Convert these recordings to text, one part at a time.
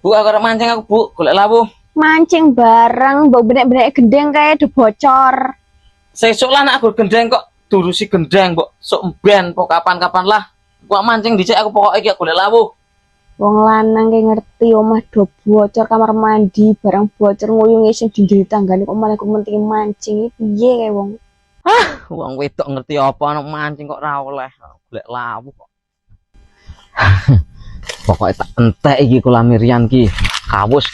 Bu, aku arep mancing aku, Bu. Golek lawu. Mancing bareng, bau benek-benek gendeng kayak udah bocor. Sesuk lah nek aku gendeng kok durusi gendeng, Mbok. Sok ben pok kapan-kapan lah. Gua mancing dhisik aku pokoke iki golek lawu. Wong lanang kayak ngerti omah do bocor kamar mandi, barang bocor nguyung sing dinding tanggane kok malah kepenting mancing. Piye kae wong? Wong wedok ngerti apa anak mancing kok ra oleh golek lawu kok. Pokoknya tak entek iki kolam Rian ki. Kawus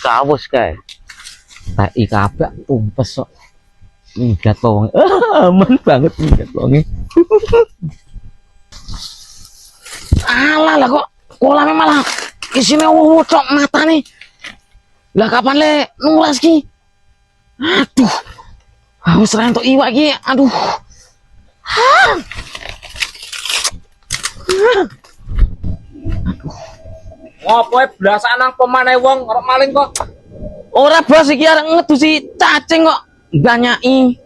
kae. Teki kabeh tumpes kok. Minggat wong. Aman banget minggat wonge. Alah lah kok kolame malah isine wucok matane. Lah kapan le nulas ki? Aduh. Wis ra entuk iwak ki. Aduh. Ngopo blasak nang pemane wong arep maling kok. Ora bos iki arek ngedusi cacing kok banyaki.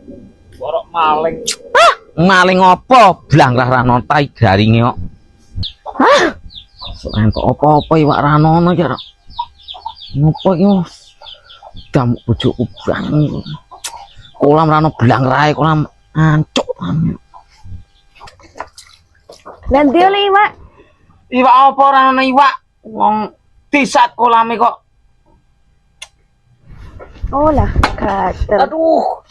Arep maling. Maling opo? Blangrah ra ono tai garinge kok. Entuk apa-apa iwak ra ono iki arek. Ngopo iki? Damuk bojoku bang. Kolam ra ono blangrahe kolam ancuk. Nanti oleh Iwak. Iwak apa ora ono iwak? Wong disat kolame kok. Oh lah, gatel. Aduh.